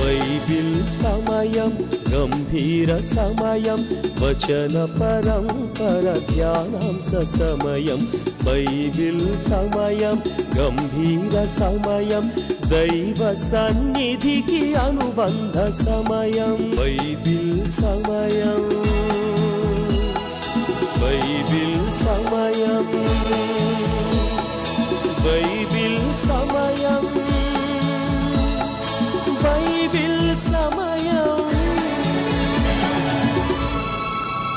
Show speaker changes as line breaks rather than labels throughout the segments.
Bible సమయం గంభీర సమయం వచన పరంపర ధ్యానాంశ సమయం. బైబిల్ సమయం గంభీర సమయం దైవ సన్నిధికి అనుబంధ సమయం. బైబిల్ సమయం బైబిల్ సమయం బైబిల్ సమయం బైబిల్ సమయం.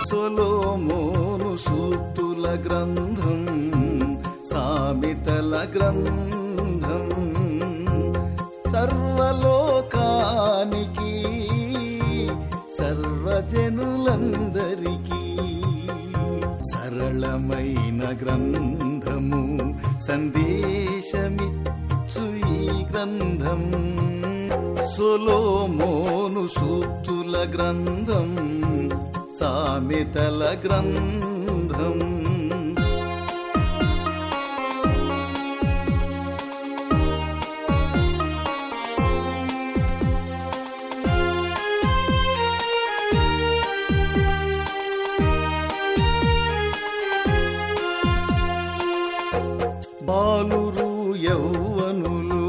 సొలొమోను సూక్తుల గ్రంథం, సామెతల గ్రంథం, సర్వలోకానికి సర్వజనులందరికీ సరళమైన గ్రంథము, సందేశమిచ్చు ఈ గ్రంథం. సొలొమోను సూక్తుల గ్రంథం, సామెతల గ్రంథం. బాలురు యౌవనులు,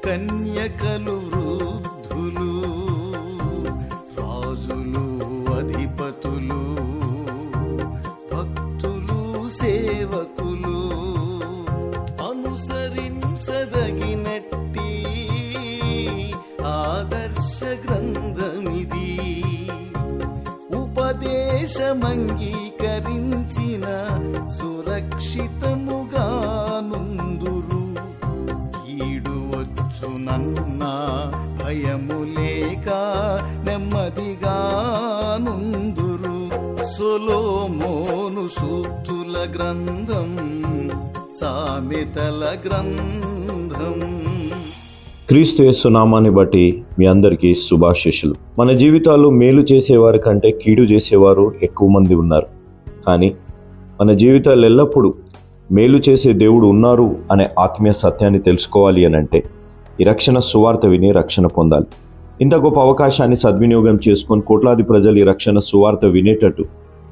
కన్యకలు వృద్ధులు, రాజులు అధిపతులు, భక్తులు సేవకులు అనుసరించదగినట్టి ఆదర్శ గ్రంథమిది. ఉపదేశమంగీకరించిన సురక్షితముగా నుందురు. కీడు వచ్చునన్న భయము లేక నెమ్మదిగా నుందురు. సొలొమోను సూక్తుల గ్రంథం, సామెతల గ్రంథం.
క్రీస్తు యేసు నామాన్ని బట్టి మీ అందరికీ శుభాశీస్సులు. మన జీవితాల్లో మేలు చేసేవారి కంటే కీడు చేసేవారు ఎక్కువ మంది ఉన్నారు. కానీ మన జీవితాలు ఎల్లప్పుడూ మేలు చేసే దేవుడు ఉన్నారు అనే ఆత్మీయ సత్యాన్ని తెలుసుకోవాలి అని అంటే ఈ రక్షణ సువార్త విని రక్షణ పొందాలి. ఇంత గొప్ప అవకాశాన్ని సద్వినియోగం చేసుకొని కోట్లాది ప్రజలు ఈ రక్షణ సువార్త వినేటట్టు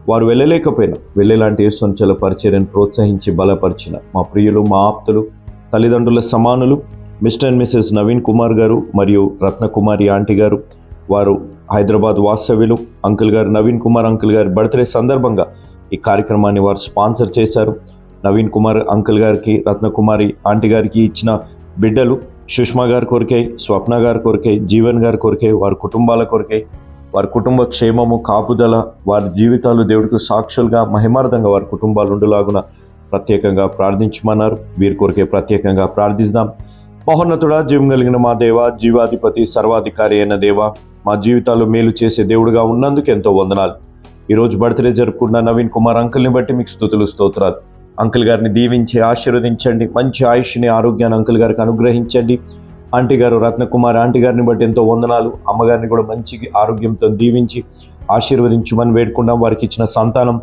వారు వెళ్ళలేకపోయినా వెళ్ళేలాంటి యేసుంచల పరిచర్యను ప్రోత్సహించి బలపరిచిన మా ప్రియులు, మా ఆప్తులు, తల్లిదండ్రుల సమానులు Mr and Mrs Naveen Kumar గారు మరియు రత్నకుమారి ఆంటీ గారు, వారు హైదరాబాద్ వాస్తవ్యులు. అంకుల్ గారు నవీన్ కుమార్ అంకుల్ గారి బర్త్డే సందర్భంగా ఈ కార్యక్రమాన్ని వారు స్పాన్సర్ చేశారు. నవీన్ కుమార్ అంకుల్ గారికి, రత్నకుమారి ఆంటీ గారికి ఇచ్చిన బిడ్డలు సుష్మా గారి కొరకై, స్వప్న గారి కొరకై, జీవన్ గారి కొరకై, వారి కుటుంబాల కొరకై, వారి కుటుంబ క్షేమము, కాపుదల, వారి జీవితాలు దేవుడికి సాక్షులుగా మహిమార్థంగా వారి కుటుంబాలు ఉండేలాగున ప్రత్యేకంగా ప్రార్థించమన్నారు. వీరి కొరకే ప్రత్యేకంగా ప్రార్థిద్దాం. మహోన్నతుడా, జీవం కలిగిన మా దేవ, జీవాధిపతి, సర్వాధికారి అయిన దేవ, మా జీవితాలు మేలు చేసే దేవుడుగా ఉన్నందుకు ఎంతో వందనాలు. ఈరోజు బర్త్డే జరుపుకున్న నవీన్ కుమార్ అంకుల్ని బట్టి మీకు స్తుతులు, స్తోత్రాలు. అంకుల్ గారిని దీవించి ఆశీర్వదించండి. మంచి ఆయుష్ని, ఆరోగ్యాన్ని అంకుల్ గారికి అనుగ్రహించండి. ఆంటీ గారు రత్నకుమార్ ఆంటీ గారిని బట్టి ఎంతో వందనాలు. అమ్మగారిని కూడా మంచి ఆరోగ్యంతో దీవించి ఆశీర్వదించమని వేడుకున్నాం. వారికి ఇచ్చిన సంతానం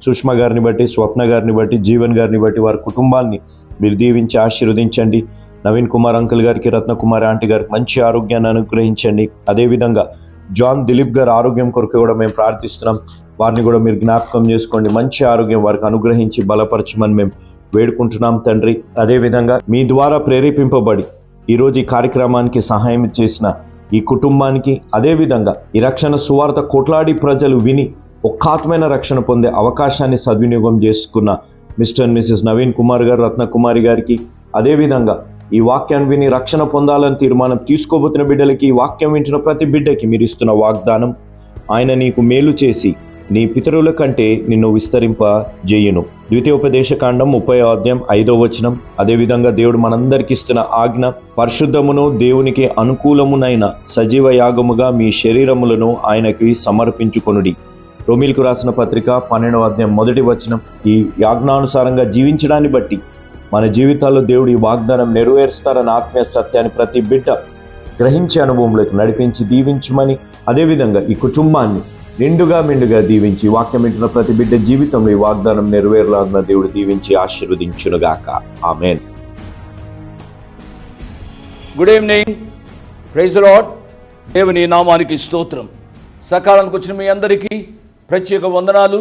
సుష్మా గారిని బట్టి, స్వప్న గారిని బట్టి, జీవన్ గారిని బట్టి వారి కుటుంబాన్ని మీరు దీవించి ఆశీర్వదించండి. నవీన్ కుమార్ అంకుల్ గారికి, రత్నకుమార్ ఆంటీ గారికి మంచి ఆరోగ్యాన్ని అనుగ్రహించండి. అదేవిధంగా జాన్ దిలీప్ గారి ఆరోగ్యం కొరకు కూడా మేము ప్రార్థిస్తున్నాం. వారిని కూడా మీరు జ్ఞాపకం చేసుకోండి. మంచి ఆరోగ్యం వారికి అనుగ్రహించి బలపరచమని మేము వేడుకుంటున్నాం తండ్రి. అదేవిధంగా మీ ద్వారా ప్రేరేపింపబడి ఈరోజు ఈ కార్యక్రమానికి సహాయం చేసిన ఈ కుటుంబానికి, అదేవిధంగా ఈ రక్షణ సువార్త కోట్లాడి ప్రజలు విని ఒక్కాత్మైన రక్షణ పొందే అవకాశాన్ని సద్వినియోగం చేసుకున్న mister and Mrs Naveen Kumar గారు, రత్నకుమారి గారికి, అదేవిధంగా ఈ వాక్యాన్ని విని రక్షణ పొందాలని తీర్మానం తీసుకోబోతున్న బిడ్డలకి, ఈ వాక్యం వింటున్న ప్రతి బిడ్డకి మీరు ఇస్తున్న వాగ్దానం, ఆయన నీకు మేలు చేసి నీ పితరుల కంటే నిన్ను విస్తరింపజేయును. ద్వితీయోపదేశకాండం 30వ అధ్యాయం 5వ వచనం. అదేవిధంగా దేవుడు మనందరికి ఇస్తున్న ఆజ్ఞ, పరిశుద్ధమును దేవునికి అనుకూలమునైన సజీవ యాగముగా మీ శరీరములను ఆయనకి సమర్పించుకొనుడి. రోమీలకు రాసిన పత్రిక 12వ అధ్యాయం 1వ వచనం. ఈ యాజ్ఞానుసారంగా జీవించడాన్ని బట్టి మన జీవితాల్లో దేవుడు ఈ వాగ్దానం నెరవేరుస్తారన్న ఆత్మీయ సత్యాన్ని ప్రతి బిడ్డ గ్రహించే అనుభవంలోకి నడిపించి దీవించమని, అదేవిధంగా ఈ కుటుంబాన్ని నిండుగా మెండుగా దీవించి వాక్యం వింటున్న ప్రతి బిడ్డ జీవితంలో ఈ వాగ్దానం నెరవేరులాగిన దేవుడు దీవించి ఆశీర్వదించునుగాక. ఆమేన్.
Good evening. Praise the lord. దేవుని నామానికి స్తోత్రం. సకాలానికి వచ్చిన మీ అందరికీ ప్రత్యేక వందనాలు.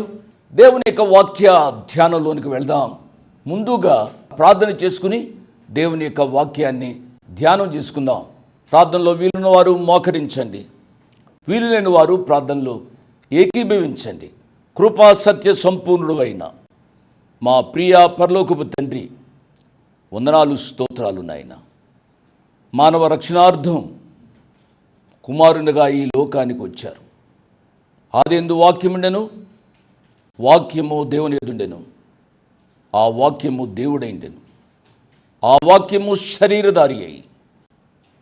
దేవుని యొక్క వాక్య ధ్యానంలోనికి వెళ్దాం. ముందుగా ప్రార్థన చేసుకుని దేవుని యొక్క వాక్యాన్ని ధ్యానం చేసుకుందాం. ప్రార్థనలో వీలున్న వారు మోకరించండి, వీలు లేని వారు ప్రార్థనలో ఏకీభవించండి. కృపా సత్య సంపూర్ణుడు అయిన మా ప్రియ పరలోకపు తండ్రి, వందనాలు, స్తోత్రాలు నాయన. మానవ రక్షణార్థం కుమారునిగా ఈ లోకానికి వచ్చారు. ఆదియందు వాక్యముండెను, వాక్యము దేవుని ఎదుండెను, ఆ వాక్యము దేవుడైండెను, ఆ వాక్యము శరీరధారి అయి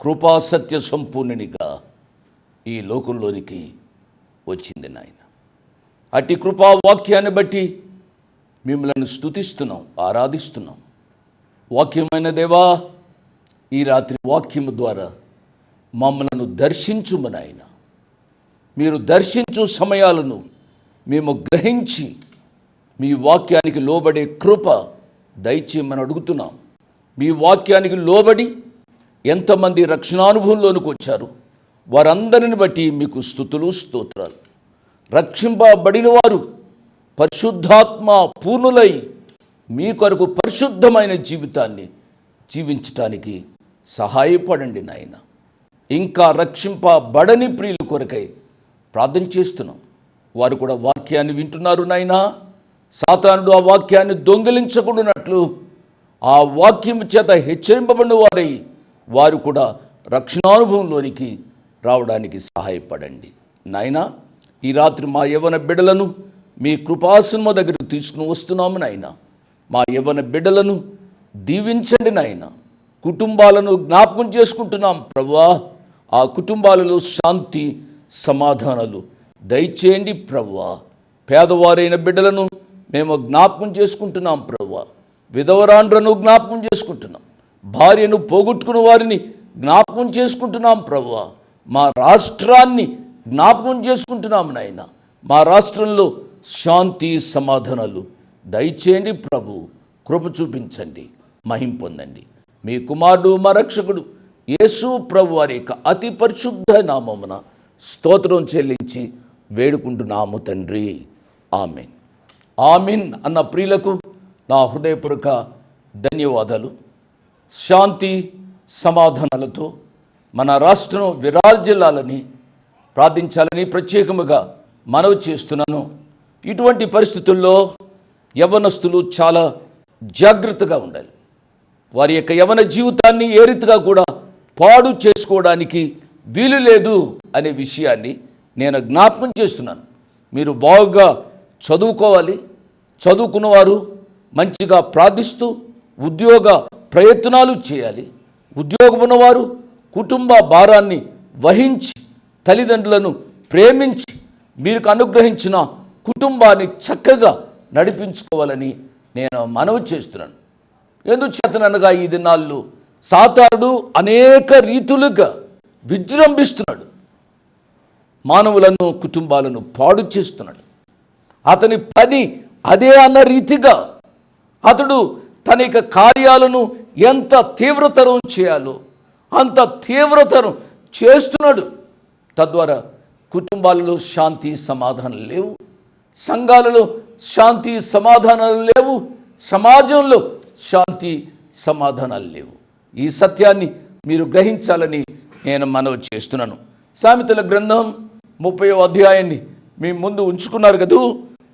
కృపా సత్య సంపూర్ణునిగా ఈ లోకంలోనికి వచ్చింది నాయన. అట్టి కృపా వాక్యాన్ని బట్టి మిమ్మల్ని స్తుతిస్తున్నాం, ఆరాధిస్తున్నాం. వాక్యమైన దేవా, ఈ రాత్రి వాక్యము ద్వారా మమ్మలను దర్శించుము నాయన. మీరు దర్శించు సమయాలను మేము గ్రహించి మీ వాక్యానికి లోబడే కృప దయచేయమని అడుగుతున్నాం. మీ వాక్యానికి లోబడి ఎంతమంది రక్షణానుభవంలోనికి వచ్చారు వారందరిని బట్టి మీకు స్తుతులు, స్తోత్రాలు. రక్షింపబడిన వారు పరిశుద్ధాత్మ పూర్ణులై మీ కొరకు పరిశుద్ధమైన జీవితాన్ని జీవించటానికి సహాయపడండి నాయన. ఇంకా రక్షింపబడని ప్రియుల కొరకై ప్రార్థన చేస్తున్నాం. వారు కూడా వాక్యాన్ని వింటున్నారు నాయన. సాతానుడు ఆ వాక్యాన్ని దొంగిలించకుండానట్లు ఆ వాక్యం చేత హెచ్చరింపబడిన వారై వారు కూడా రక్షణానుభవంలోనికి రావడానికి సహాయపడండి నాయన. ఈ రాత్రి మా యవ్వన బిడ్డలను మీ కృపాసనము దగ్గరకు తీసుకుని వస్తున్నాము నాయన. మా యవ్వన బిడ్డలను దీవించండి నాయన. కుటుంబాలను జ్ఞాపకం చేసుకుంటున్నాం ప్రభువా. ఆ కుటుంబాలలో శాంతి సమాధానాలు దయచేయండి ప్రభువా. పేదవారైన బిడ్డలను మేము జ్ఞాపకం చేసుకుంటున్నాం ప్రభువా. విధవరాండ్రను జ్ఞాపకం చేసుకుంటున్నాం. భార్యను పోగొట్టుకున్న వారిని జ్ఞాపకం చేసుకుంటున్నాం ప్రభువా. మా రాష్ట్రాన్ని జ్ఞాపకం చేసుకుంటున్నాం నాయన. మా రాష్ట్రంలో శాంతి సమాధానాలు దయచేయండి ప్రభు. కృప చూపించండి, మహిం పొందండి. మీ కుమారుడు మా రక్షకుడు యేసు ప్రభు వారి యొక్క అతి పరిశుద్ధ నామమున స్తోత్రం చెల్లించి వేడుకుంటున్నాము తండ్రి. ఆమెన్. ఆమెన్ అన్న ప్రియులకు నా హృదయపూర్వక ధన్యవాదాలు. శాంతి సమాధానాలతో మన రాష్ట్రం విరాజిల్లాలని ప్రార్థించాలని ప్రత్యేకముగా మనవి చేస్తున్నాను. ఇటువంటి పరిస్థితుల్లో యవ్వనస్తులు చాలా జాగ్రత్తగా ఉండాలి. వారి యొక్క యవ్వన జీవితాన్ని ఏ రీతిగా కూడా పాడు చేసుకోవడానికి వీలు లేదు అనే విషయాన్ని నేను జ్ఞాపకం చేస్తున్నాను. మీరు బాగా చదువుకోవాలి. చదువుకున్నవారు మంచిగా ప్రార్థిస్తూ ఉద్యోగ ప్రయత్నాలు చేయాలి. ఉద్యోగం ఉన్నవారు కుటుంబ భారాన్ని వహించి తల్లిదండ్రులను ప్రేమించి మీకు అనుగ్రహించిన కుటుంబాన్ని చక్కగా నడిపించుకోవాలని నేను మనవి చేస్తున్నాను. ఎందుచేతనగా ఈ దినాల్లో సాతానుడు అనేక రీతులుగా విజృంభిస్తున్నాడు. మానవులను, కుటుంబాలను పాడు చేస్తున్నాడు. అతని పని అదే అన్న రీతిగా అతడు తన యొక్క కార్యాలను ఎంత తీవ్రతరం చేయాలో అంత తీవ్రతరం చేస్తున్నాడు. తద్వారా కుటుంబాలలో శాంతి సమాధానం లేవు, సంఘాలలో శాంతి సమాధానాలు లేవు, సమాజంలో శాంతి సమాధానాలు లేవు. ఈ సత్యాన్ని మీరు గ్రహించాలని నేను మనవి చేస్తున్నాను. సామెతల గ్రంథం 30వ అధ్యాయాన్ని మీ ముందు ఉంచుకున్నారు కదూ.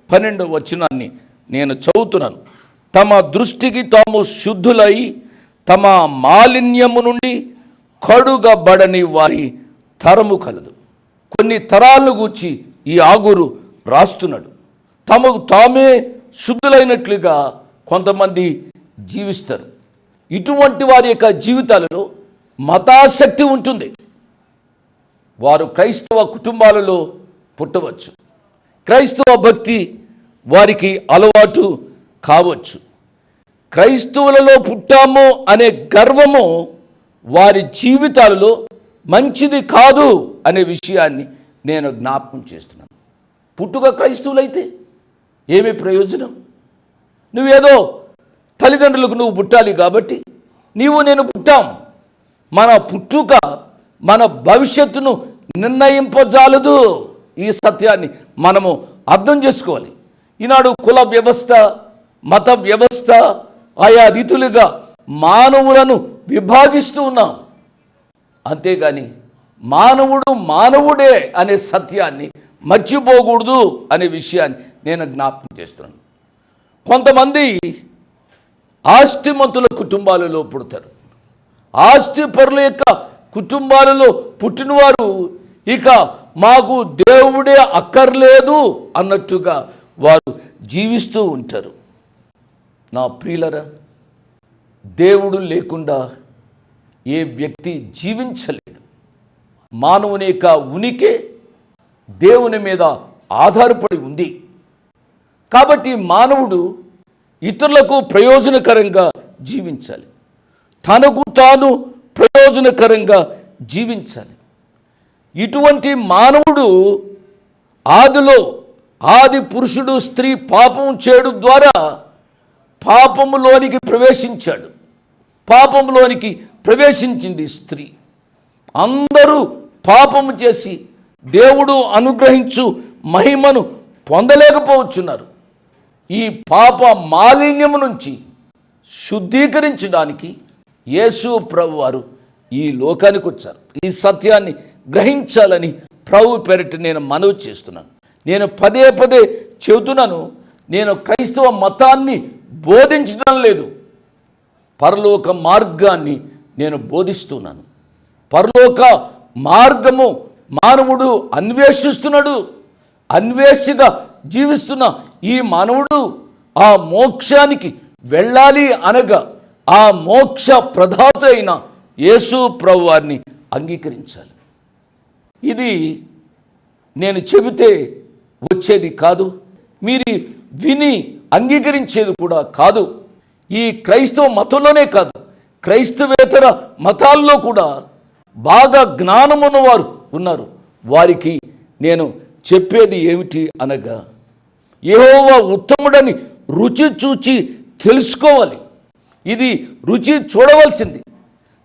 12వ వచనాన్ని నేను చదువుతున్నాను. తమ దృష్టికి తాము శుద్ధులై తమ మాలిన్యము నుండి కడుగబడని వారి తరము కలదు. కొన్ని తరాలను గూర్చి ఈ ఆగురు రాస్తున్నాడు. తమకు తామే శుద్ధులైనట్లుగా కొంతమంది జీవిస్తారు. ఇటువంటి వారి యొక్క జీవితాలలో మతాసక్తి ఉంటుంది. వారు క్రైస్తవ కుటుంబాలలో పుట్టవచ్చు. క్రైస్తవ భక్తి వారికి అలవాటు కావచ్చు. క్రైస్తవులలో పుట్టాము అనే గర్వము వారి జీవితాలలో మంచిది కాదు అనే విషయాన్ని నేను జ్ఞాపకం చేస్తున్నాను. పుట్టుక క్రైస్తవులైతే ఏమి ప్రయోజనం? నువ్వేదో తల్లిదండ్రులకు నువ్వు పుట్టాలి కాబట్టి నీవు నేను పుట్టాం. మన పుట్టుక మన భవిష్యత్తును నిర్ణయింపజాలదు. ఈ సత్యాన్ని మనము అర్థం చేసుకోవాలి. ఈనాడు కుల వ్యవస్థ, మత వ్యవస్థ ఆయా రీతులుగా మానవులను విభాగిస్తూ ఉన్నాం. అంతేగాని మానవుడు మానవుడే అనే సత్యాన్ని మర్చిపోకూడదు అనే విషయాన్ని నేను జ్ఞాపకం చేస్తున్నాను. కొంతమంది ఆస్తిమంతుల కుటుంబాలలో పుడతారు. ఆస్తిపరుల యొక్క కుటుంబాలలో పుట్టినవారు ఇక మాకు దేవుడే అక్కర్లేదు అన్నట్టుగా వారు జీవిస్తూ ఉంటారు. నా ప్రియులరా, దేవుడు లేకుండా ఏ వ్యక్తి జీవించలేడు. మానవుని యొక్క ఉనికి దేవుని మీద ఆధారపడి ఉంది. కాబట్టి మానవుడు ఇతరులకు ప్రయోజనకరంగా జీవించాలి, తనకు తాను ప్రయోజనకరంగా జీవించాలి. ఇటువంటి మానవుడు ఆది పురుషుడు స్త్రీ పాపం చేయడం ద్వారా పాపములోనికి ప్రవేశించాడు. పాపములోనికి ప్రవేశించింది స్త్రీ. అందరూ పాపము చేసి దేవుడు అనుగ్రహించు మహిమను పొందలేకపోవచ్చున్నారు. ఈ పాప మాలిన్యము నుంచి శుద్ధీకరించడానికి యేసు ప్రభు వారు ఈ లోకానికి వచ్చారు. ఈ సత్యాన్ని గ్రహించాలని ప్రభు పేరిట నేను మనవి చేస్తున్నాను. నేను పదే పదే చెబుతున్నాను, నేను క్రైస్తవ మతాన్ని బోధించడం లేదు, పరలోక మార్గాన్ని నేను బోధిస్తున్నాను. పరలోక మార్గము మానవుడు అన్వేషిస్తున్నాడు. అన్వేషిగా జీవిస్తున్న ఈ మానవుడు ఆ మోక్షానికి వెళ్ళాలి అనగా ఆ మోక్ష ప్రదాత అయిన యేసు ప్రభు వారిని అంగీకరించాలి. ఇది నేను చెబితే వచ్చేది కాదు, మీరు విని అంగీకరించేది కూడా కాదు. ఈ క్రైస్తవ మతంలోనే కాదు, క్రైస్తవేతర మతాల్లో కూడా బాగా జ్ఞానం ఉన్నవారు ఉన్నారు. వారికి నేను చెప్పేది ఏమిటి అనగా, యెహోవా ఉత్తముడని రుచి చూచి తెలుసుకోవాలి. ఇది రుచి చూడవలసింది.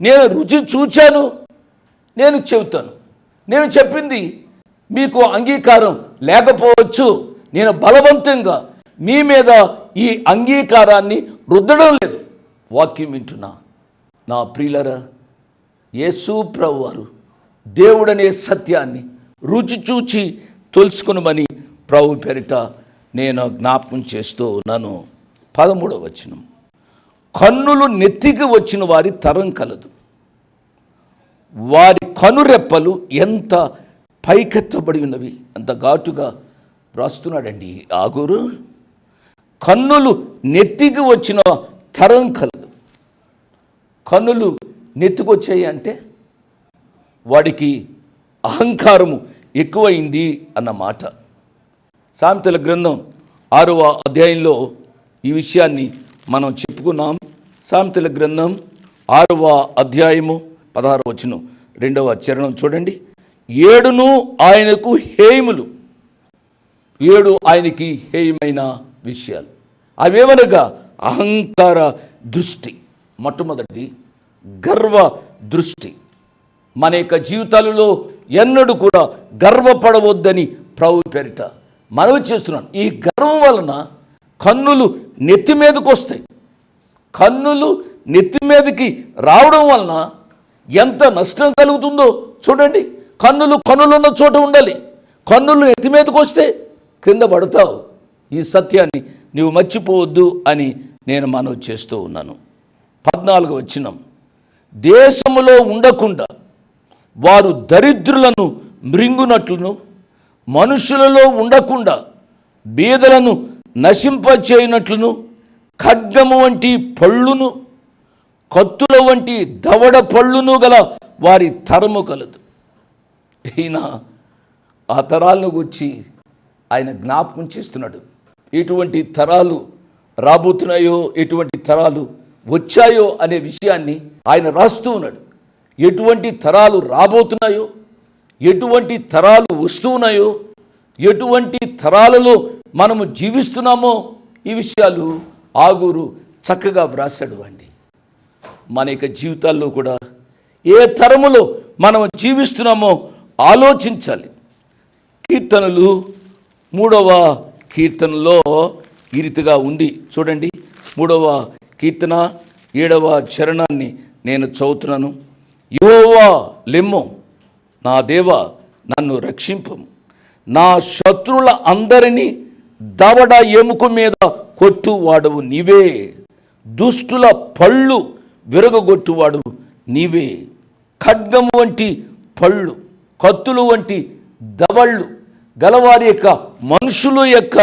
నేను రుచి చూచాను, నేను చెబుతాను. నేను చెప్పింది మీకు అంగీకారం లేకపోవచ్చు. నేను బలవంతంగా మీ మీద ఈ అంగీకారాన్ని రుద్దడం లేదు. వాక్యం వింటున్నా నా ప్రియులరా, యేసు ప్రభు వారు దేవుడనే సత్యాన్ని రుచి చూచి తెలుసుకునమని ప్రభు పేరిట నేను జ్ఞాపకం చేస్తూ ఉన్నాను. 13వ వచనం, కన్నులు నెత్తికి వచ్చిన వారి తరం కలదు, వారి కనురెప్పలు ఎంత పైకెత్తబడి ఉన్నవి. అంత ఘాటుగా రాస్తున్నాడండి ఆగూరు. కన్నులు నెత్తికి వచ్చిన తరం కలదు. కన్నులు నెత్తికొచ్చాయి అంటే వాడికి అహంకారము ఎక్కువైంది అన్నమాట. సామెతల గ్రంథం 6వ అధ్యాయంలో ఈ విషయాన్ని మనం చెప్పుకున్నాం. సామెతల గ్రంథం 6వ అధ్యాయము 16వ వచనం 2వ చరణం చూడండి. 7 ఆయనకు హేయములు, 7 ఆయనకి హేయమైన విషయాలు. అవేవనగా అహంకార దృష్టి. మొట్టమొదటిది గర్వ దృష్టి. మన యొక్క జీవితాలలో ఎన్నడూ కూడా గర్వపడవద్దని ప్రభు పేరిట మనవి చేస్తున్నాను. ఈ గర్వం వలన కన్నులు నెత్తి మీదకి వస్తాయి. కన్నులు నెత్తి మీదకి రావడం వలన ఎంత నష్టం కలుగుతుందో చూడండి. కన్నులున్న చోట ఉండాలి. కన్నులు నెత్తి మీదకి వస్తే కింద పడతావు. ఈ సత్యాన్ని నీవు మర్చిపోవద్దు అని నేను మనవి చేస్తూ ఉన్నాను. 14వ వచనం, దేశములో ఉండకుండా వారు దరిద్రులను మృంగునట్లును, మనుషులలో ఉండకుండా బీదలను నశింపచేయునట్లును, ఖడ్గము వంటి పళ్ళును, కత్తుల వంటి దవడ పళ్ళును గల వారి తరము కలదు. ఈయన ఆ తరాలను గురించి ఆయన జ్ఞాపకం చేస్తున్నాడు. ఎటువంటి తరాలు రాబోతున్నాయో, ఎటువంటి తరాలు వచ్చాయో అనే విషయాన్ని ఆయన రాస్తూ ఉన్నాడు. ఎటువంటి తరాలు రాబోతున్నాయో, ఎటువంటి తరాలు వస్తున్నాయో, ఎటువంటి తరాలలో మనము జీవిస్తున్నామో ఈ విషయాలు ఆగూరు చక్కగా వ్రాసాడు అండి. మన యొక్క జీవితాల్లో కూడా ఏ తరములో మనం జీవిస్తున్నామో ఆలోచించాలి. కీర్తనలు 3వ కీర్తనలో ఈ రీతిగా ఉంది. చూడండి, 3వ కీర్తన 7వ చరణాన్ని నేను చదువుతున్నాను. యెహోవా లెమ్ము, నా దేవా నన్ను రక్షింపము. నా శత్రువుల అందరినీ దవడ ఎముక మీద కొట్టువాడవు నీవే. దుష్టుల పళ్ళు విరగొట్టువాడు నీవే. ఖడ్గము వంటి పళ్ళు, కత్తులు వంటి దవళ్ళు గలవారి యొక్క మనుషుల యొక్క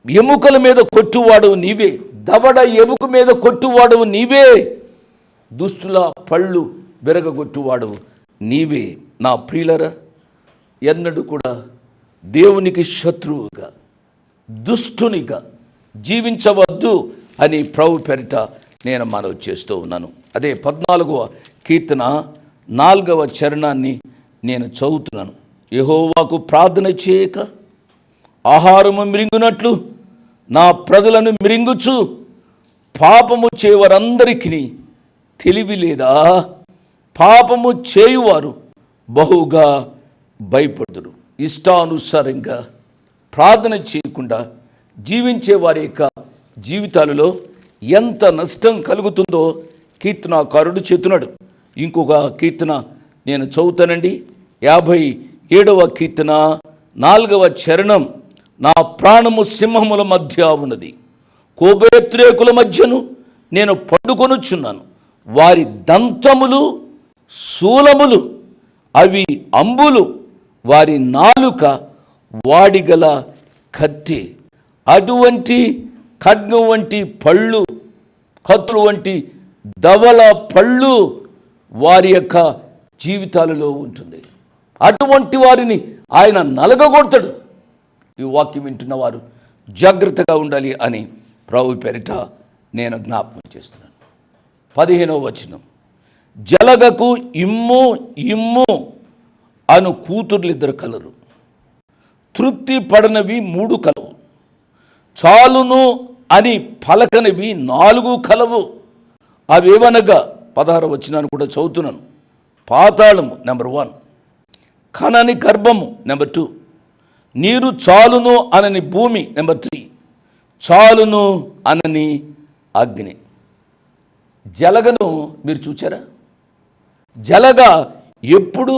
ఎముకల మీద కొట్టువాడు నీవే. దవడ ఎముక మీద కొట్టువాడు నీవే. దుష్టుల పళ్ళు విరగొట్టువాడు నీవే. నా ప్రియులరా, ఎన్నడూ కూడా దేవునికి శత్రువుగా, దుష్టునిగా జీవించవద్దు అని ప్రభు పేరిట నేను మనవి చేస్తూ ఉన్నాను. అదే 14వ కీర్తన 4వ చరణాన్ని నేను చదువుతున్నాను. యెహోవాకు ప్రార్థన చేయక ఆహారము మిరింగునట్లు నా ప్రజలను మిరింగుచు పాపము చేయవారందరికీ తెలివి లేదా? పాపము చేయువారు బహుగా భయపడుదురు. ఇష్టానుసారంగా ప్రార్థన చేయకుండా జీవించే వారి యొక్క జీవితాలలో ఎంత నష్టం కలుగుతుందో కీర్తనాకారుడు చెప్తున్నాడు. ఇంకొక కీర్తన నేను చదువుతానండి. 57వ కీర్తన 4వ చరణం. నా ప్రాణము సింహముల మధ్య ఉన్నది, కోపేత్రేకుల మధ్యను నేను పండుకొనుచున్నాను. వారి దంతములు శూలములు, అవి అంబులు, వారి నాలుక వాడిగల కత్తి. అటువంటి ఖడ్గం వంటి పళ్ళు, కత్తులు వంటి దవల పళ్ళు వారి యొక్క జీవితాలలో ఉంటుంది. అటువంటి వారిని ఆయన నలగగొడతాడు. ఈ వాక్యం వింటున్న వారు జాగ్రత్తగా ఉండాలి అని ప్రభు పేరిట నేను జ్ఞాపకం చేస్తున్నాను. 15వ వచనం. జలగకు ఇమ్ము ఇమ్ము అను కూతుర్లిద్దరు కలరు, తృప్తి పడనవి 3 కలవు, చాలును అని పలకనివి 4 కలవు. అవేవనగా 16వ వచనాన్ని కూడా చదువుతున్నాను. పాతాళము నెంబర్ 1, కనని గర్భము నెంబర్ 2, నీరు చాలును అనని భూమి నెంబర్ 3, చాలును అనని అగ్ని. జలగను మీరు చూచారా? జలగ ఎప్పుడు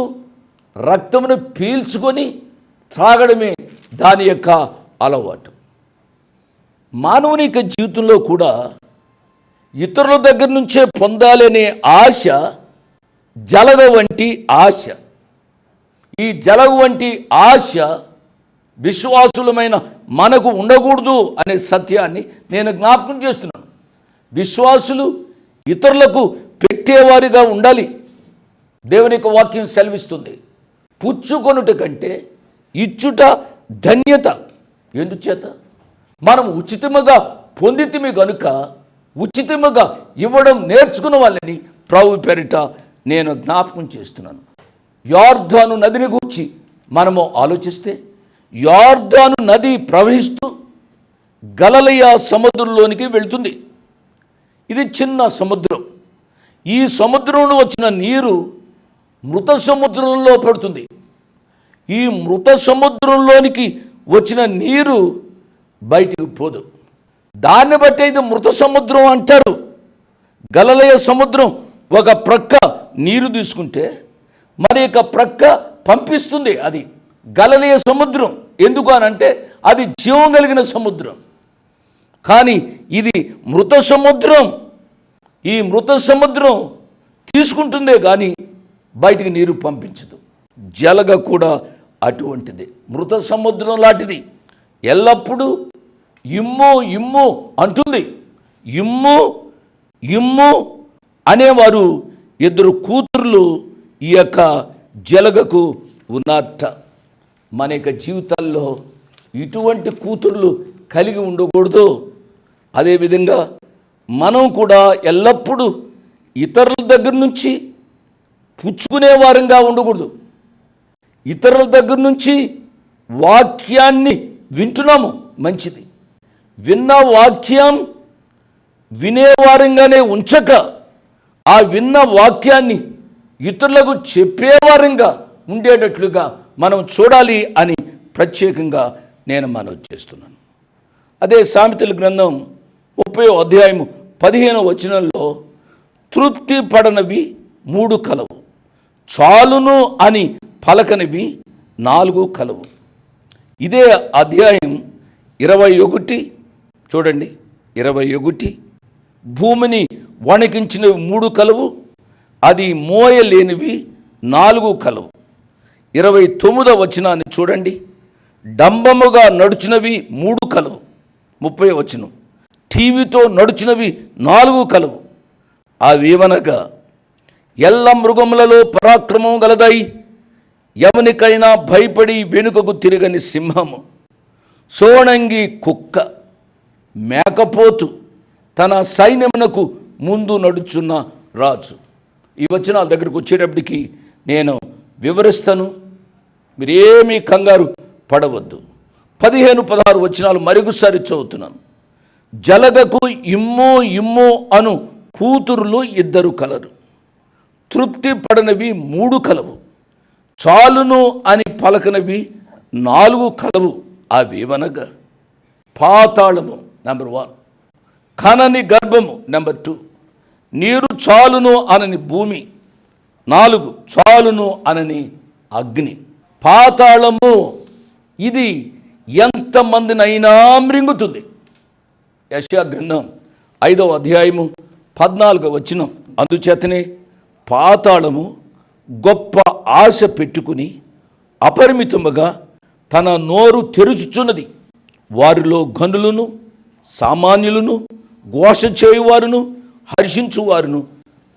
రక్తమును పీల్చుకొని త్రాగడమే దాని యొక్క అలవాటు. మానవుని యొక్క జీవితంలో కూడా ఇతరుల దగ్గర నుంచే పొందాలనే ఆశ జలగ వంటి ఆశ. ఈ జలగ వంటి ఆశ విశ్వాసులమైన మనకు ఉండకూడదు అనే సత్యాన్ని నేను జ్ఞాపకం చేస్తున్నాను. విశ్వాసులు ఇతరులకు పెట్టేవారిగా ఉండాలి. దేవుని యొక్క వాక్యం సెలవిస్తుంది, పుచ్చుకొనుట కంటే ఇచ్చుట ధన్యత. ఎందుచేత? మనం ఉచితముగా పొందితిమి కనుక ఉచితముగా ఇవ్వడం నేర్చుకున్న వాళ్ళని ప్రభు పేరిట నేను జ్ఞాపకం చేస్తున్నాను. యొర్దాను నదిని గూర్చి మనము ఆలోచిస్తే, యొర్దాను నది ప్రవహిస్తూ గలిలయ సముద్రంలోనికి వెళ్తుంది. ఇది చిన్న సముద్రం. ఈ సముద్రంలో వచ్చిన నీరు మృత సముద్రంలో పడుతుంది. ఈ మృత సముద్రంలోనికి వచ్చిన నీరు బయటికి పోదు. దాన్ని బట్టి ఇది మృత సముద్రం అంటారు. గలిలయ సముద్రం ఒక ప్రక్క నీరు తీసుకుంటే మరి ఒక ప్రక్క పంపిస్తుంది. అది గలిలయ సముద్రం. ఎందుకు అనంటే అది జీవం కలిగిన సముద్రం. కానీ ఇది మృత సముద్రం. ఈ మృత సముద్రం తీసుకుంటుందే కానీ బయటికి నీరు పంపించదు. జలగ కూడా అటువంటిది, మృత సముద్రం లాంటిది. ఎల్లప్పుడూ ఇమ్ము ఇమ్ము అంటుంది. ఇమ్ము ఇమ్ము అనేవారు 2 కూతుర్లు ఈ యొక్క జలగకు ఉన్నట్ట. మన యొక్క జీవితాల్లో ఇటువంటి కూతుర్లు కలిగి ఉండకూడదు. అదేవిధంగా మనం కూడా ఎల్లప్పుడూ ఇతరుల దగ్గర నుంచి పుచ్చుకునే వారంగా ఉండకూడదు. ఇతరుల దగ్గర నుంచి వాక్యాన్ని వింటున్నాము, మంచిది. విన్న వాక్యం వినేవారంగానే ఉంచక ఆ విన్న వాక్యాన్ని ఇతరులకు చెప్పేవారంగా ఉండేటట్లుగా మనం చూడాలి అని ప్రత్యేకంగా నేను మనవి చేస్తున్నాను. అదే సామెతల గ్రంథం 30వ అధ్యాయము 15వ వచనంలో తృప్తి పడనవి 3 కలవు, చాలును అని పలకనివి 4 కలవు. ఇదే అధ్యాయం 21 చూడండి, 21 భూమిని వణికించినవి 3 కలవు, అది మోయలేనివి 4 కలవు. 29వ వచనాన్ని చూడండి, డంబముగా నడుచినవి 3 కలవు. 30వ వచనం, టీవీతో నడుచినవి 4 కలవు. అవేవనగా ఎల్ల మృగములలో పరాక్రమం గలదై ఎవనికైనా భయపడి వెనుకకు తిరగని సింహము, సోణంగి కుక్క, మేకపోతు, తన సైన్యమునకు ముందు నడుచున్న రాజు. ఈ వచనాల దగ్గరికి వచ్చేటప్పటికి నేను వివరిస్తాను, మీరేమీ కంగారు పడవద్దు. 15-16 వచనాలు మరొకసారి చదువుతున్నాను. జలగకు ఇమ్ము ఇమ్ము అను కూతురులు 2 కలరు, తృప్తి పడనవి 3 కలవు, చాలును అని పలకనవి 4 కలవు. అవేవనగా పాతాళము నెంబర్ 1, కనని గర్భము నెంబర్ 2, నీరు చాలును అనని భూమి, 4 చాలును అనని అగ్ని. పాతాళము ఇది ఎంతమందినైనా మృంగుతుంది. యెషయా గ్రంథం 5వ అధ్యాయము 14వ వచనం, అందుచేతనే పాతాళము గొప్ప ఆశ పెట్టుకుని అపరిమితముగా తన నోరు తెరుచుచున్నది. వారిలో గనులను, సామాన్యులను, ఘోష చేయువారును, హర్షించువారును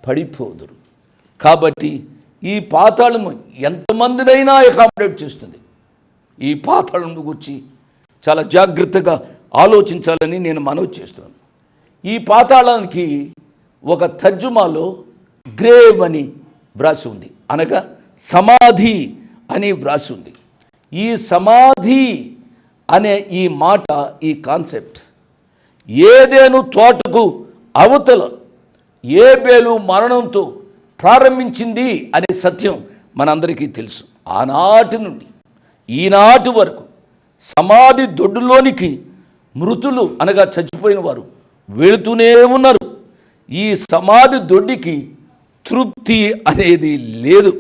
పడిపోదురు. కాబట్టి ఈ పాతాళము ఎంతమందినైనా అకామిడేట్ చేస్తుంది. ఈ పాతాళం గురించి చాలా జాగ్రత్తగా ఆలోచించాలని నేను మనవి చేస్తున్నాను. ఈ పాతాళానికి ఒక తర్జుమాలో గ్రేవ్ అని వ్రాసి ఉంది, అనగా సమాధి అని వ్రాసి ఉంది. ఈ సమాధి అనే ఈ మాట, ఈ కాన్సెప్ట్ ఏదేను తోటకు అవతల ఏబేలు మరణంతో ప్రారంభించింది అనే సత్యం మనందరికీ తెలుసు. ఆనాటి నుండి ఈనాటి వరకు సమాధి దొడ్డులోనికి మృతులు అనగా చచ్చిపోయిన వారు వెళుతూనే ఉన్నారు. ఈ సమాధి దొడ్డికి తృప్తి అనేది లేదు.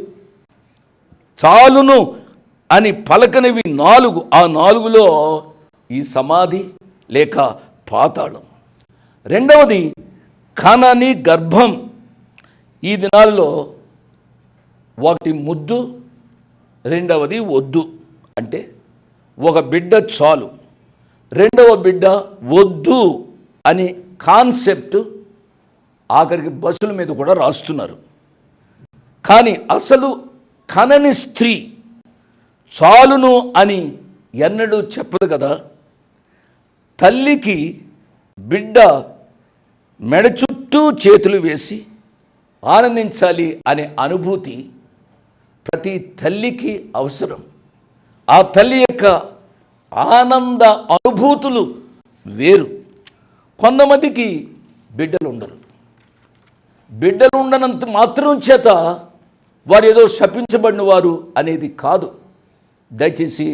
చాలును అని పలకనివి 4, ఆ 4లో ఈ సమాధి లేక పాతాళం. రెండవది కనని గర్భం. ఈ దినాల్లో ఒకటి ముద్దు, రెండవది వద్దు. అంటే ఒక బిడ్డ చాలు, రెండవ బిడ్డ వద్దు అనే కాన్సెప్ట్ ఆఖరికి బస్సుల మీద కూడా రాస్తున్నారు. కానీ అసలు కనని స్త్రీ చాలును అని ఎన్నడూ చెప్పదు కదా. తల్లికి బిడ్డ మెడ చుట్టూ చేతులు వేసి ఆనందించాలి అనే అనుభూతి ప్రతి తల్లికి అవసరం. ఆ తల్లి యొక్క ఆనంద అనుభూతులు వేరు. కొంతమందికి బిడ్డలు ఉండరు. బిడ్డలు ఉండనంత మాత్రం చేత వారు ఏదో శపించబడిన వారు అనేది కాదు. దయచేసి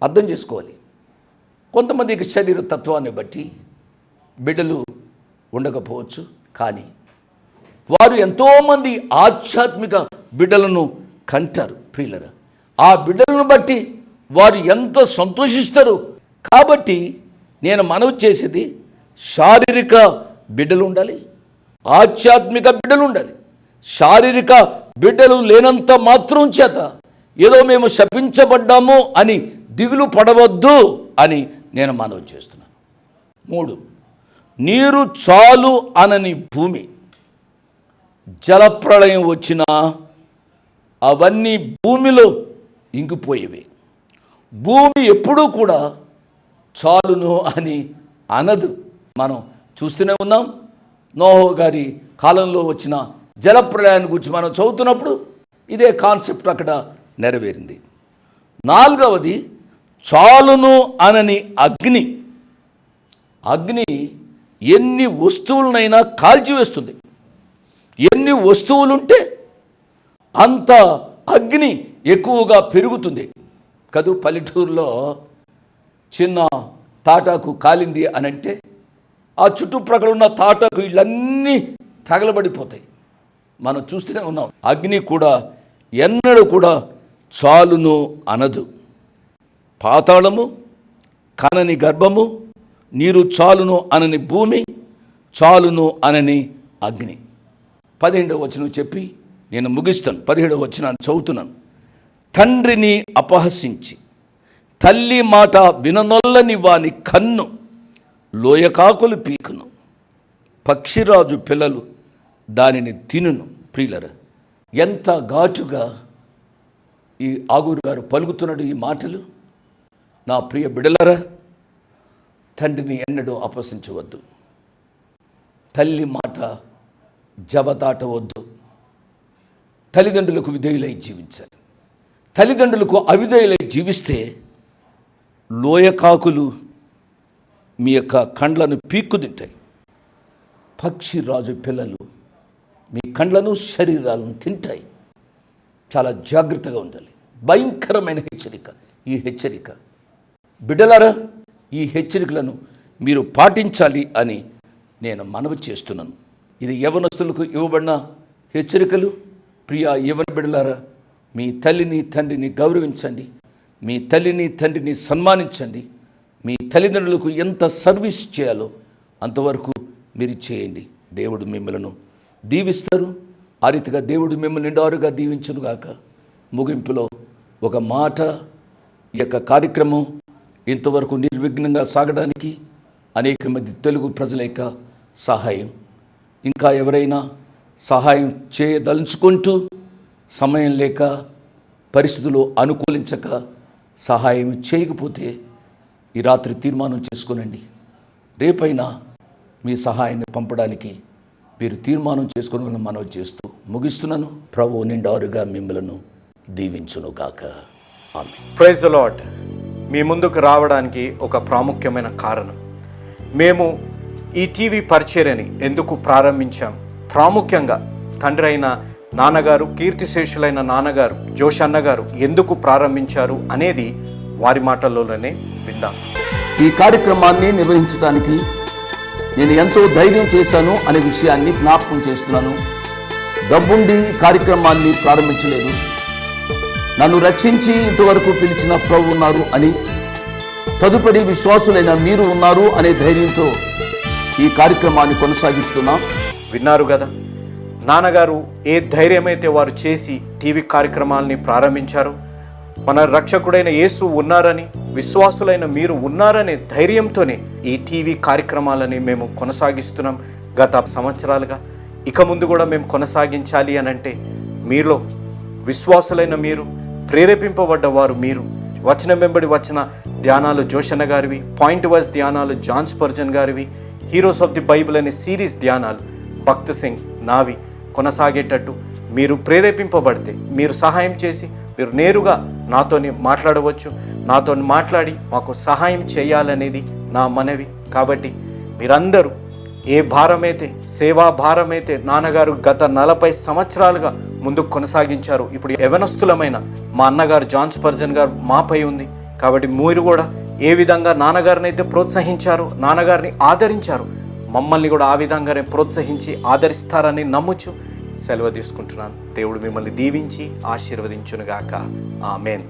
అర్థం చేసుకోవాలి. కొంతమందికి శరీర తత్వాన్ని బట్టి బిడ్డలు ఉండకపోవచ్చు, కానీ వారు ఎంతోమంది ఆధ్యాత్మిక బిడ్డలను కంటారు. ప్రియులరా, ఆ బిడ్డలను బట్టి వారు ఎంత సంతోషిస్తారు. కాబట్టి నేను మనవి చేసేది, శారీరక బిడ్డలు ఉండాలి, ఆధ్యాత్మిక బిడ్డలు ఉండాలి. శారీరక బిడ్డలు లేనంత మాత్రం చేత ఏదో మేము శపించబడ్డాము అని దిగులు పడవద్దు అని నేను మనవి చేస్తున్నాను. 3, నీరు చాలు అనని భూమి. జలప్రళయం వచ్చినా అవన్నీ భూమిలో ఇంకిపోయేవి. భూమి ఎప్పుడూ కూడా చాలును అని అనదు. మనం చూస్తూనే ఉన్నాం. నోహో గారి కాలంలో వచ్చిన జలప్రళయాన్ని గురించి మనం చదువుతున్నప్పుడు ఇదే కాన్సెప్ట్ అక్కడ నెరవేరింది. 4వది చాలును అనని అగ్ని. అగ్ని ఎన్ని వస్తువులనైనా కాల్చివేస్తుంది. ఎన్ని వస్తువులుంటే అంత అగ్ని ఎక్కువగా పెరుగుతుంది కదూ. పల్లెటూరులో చిన్న తాటాకు కాలింది అని అంటే ఆ చుట్టుప్రక్కల ఉన్న తాటాకు ఇళ్ళన్నీ తగలబడిపోతాయి. మనం చూస్తూనే ఉన్నాం. అగ్ని కూడా ఎన్నడూ కూడా చాలును అనదు. పాతాళము, కనని గర్భము, నీరు చాలును అనని భూమి, చాలును అనని అగ్ని. 15వ వచనం చెప్పి నేను ముగిస్తాను. 17వ వచనాన్ని చదువుతున్నాను. తండ్రిని అపహసించి తల్లి మాట విననొల్లని వాని కన్ను లోయకాకులు పీకును, పక్షిరాజు పిల్లలు దానిని తినును. ప్రియులరా, ఎంత ఘాటుగా ఈ ఆగూరు గారు పలుకుతున్నాడు ఈ మాటలు. నా ప్రియ బిడలరా, తండ్రిని ఎన్నడూ అపహసించవద్దు. తల్లి మాట జవదాటవద్దు. తల్లిదండ్రులకు విధేయులై జీవించాలి. తల్లిదండ్రులకు అవిధేయులై జీవిస్తే లోయకాకులు మీ యొక్క కండ్లను పీక్కు తింటాయి. పక్షిరాజు పిల్లలు మీ కండ్లను శరీరాలను తింటాయి. చాలా జాగ్రత్తగా ఉండాలి. భయంకరమైన హెచ్చరిక ఈ హెచ్చరిక. బిడ్డలారా, ఈ హెచ్చరికలను మీరు పాటించాలి అని నేను మనవి చేస్తున్నాను. ఇది యవనస్తులకు ఇవ్వబడిన హెచ్చరికలు. ప్రియ యవన బిడ్డలారా, మీ తల్లిని తండ్రిని గౌరవించండి. మీ తల్లిని తండ్రిని సన్మానించండి. మీ తల్లిదండ్రులకు ఎంత సర్వీస్ చేయాలో అంతవరకు మీరు చేయండి. దేవుడు మిమ్మల్ని దీవిస్తారు. ఆ రీతిగా దేవుడు మిమ్మల్ని నిండారుగా దీవించునుగాక. ముగింపులో ఒక మాట, ఈ యొక్క కార్యక్రమం ఇంతవరకు నిర్విఘ్నంగా సాగడానికి అనేక మంది తెలుగు ప్రజల యొక్క సహాయం, ఇంకా ఎవరైనా సహాయం చేయదలుచుకుంటూ సమయం లేక పరిస్థితులు అనుకూలించక సహాయం చేయకపోతే ఈ రాత్రి తీర్మానం చేసుకునండి. రేపైనా మీ సహాయాన్ని పంపడానికి మీరు తీర్మానం చేసుకుని మనవి చేస్తూ ముగిస్తున్నాను. ప్రభువు నిండారుగా మిమ్మలను దీవించునుగాక. ఆమేన్.
Praise the lord. మీ ముందుకు రావడానికి ఒక ప్రాముఖ్యమైన కారణం, మేము ఈ టీవీ పరిచర్యని ఎందుకు ప్రారంభించాం, ప్రాముఖ్యంగా తండ్రి అయిన నాన్నగారు, కీర్తిశేషులైన నాన్నగారు జోష్ అన్నగారు ఎందుకు ప్రారంభించారు అనేది వారి మాటల్లోనే విందాం.
ఈ కార్యక్రమాన్ని నిర్వహించడానికి నేను ఎంతో ధైర్యం చేశాను అనే విషయాన్ని జ్ఞాపకం చేస్తున్నాను. డబ్బుండి కార్యక్రమాన్ని ప్రారంభించలేదు. నన్ను రక్షించి ఇంతవరకు పిలిచిన ప్రభు ఉన్నారు అని, తదుపరి విశ్వాసులైన మీరు ఉన్నారు అనే ధైర్యంతో ఈ కార్యక్రమాన్ని కొనసాగిస్తున్నాం.
విన్నారు కదా, నాన్నగారు ఏ ధైర్యమైతే వారు చేసి టీవీ కార్యక్రమాలని ప్రారంభించారు. మన రక్షకుడైన యేసు ఉన్నారని, విశ్వాసులైన మీరు ఉన్నారనే ధైర్యంతోనే ఈ టీవీ కార్యక్రమాలని మేము కొనసాగిస్తున్నాం గత సంవత్సరాలుగా. ఇక ముందు కూడా మేము కొనసాగించాలి అని అంటే మీలో విశ్వాసులైన మీరు, ప్రేరేపింపబడ్డ వారు మీరు, వచనం వెంబడి వచ్చిన ధ్యానాలు జోషన్న గారివి, పాయింట్ వైజ్ ధ్యానాలు జాన్ స్పర్జన్ గారివి, హీరోస్ ఆఫ్ ది బైబిల్ అనే సిరీస్ ధ్యానాలు భక్త్ సింగ్ నావి కొనసాగేటట్టు మీరు ప్రేరేపింపబడితే, మీరు సహాయం చేసి మీరు నేరుగా నాతోని మాట్లాడవచ్చు. నాతో మాట్లాడి మాకు సహాయం చేయాలనేది నా మనవి. కాబట్టి మీరందరూ ఏ భారమైతే, సేవా భారమైతే నాన్నగారు గత 40 సంవత్సరాలుగా ముందుకు కొనసాగించారు, ఇప్పుడు యవనస్తులమైన మా అన్నగారు జాన్ స్పర్జన్ గారు మాపై ఉంది. కాబట్టి మీరు కూడా ఏ విధంగా నాన్నగారిని అయితే ప్రోత్సహించారు, నాన్నగారిని ఆదరించారు, మమ్మల్ని కూడా ఆ విధంగానే ప్రోత్సహించి ఆదరిస్తారని నమ్ముచు సెలవు తీసుకుంటున్నాను. దేవుడు మిమ్మల్ని దీవించి ఆశీర్వదించునుగాక. ఆమేన్.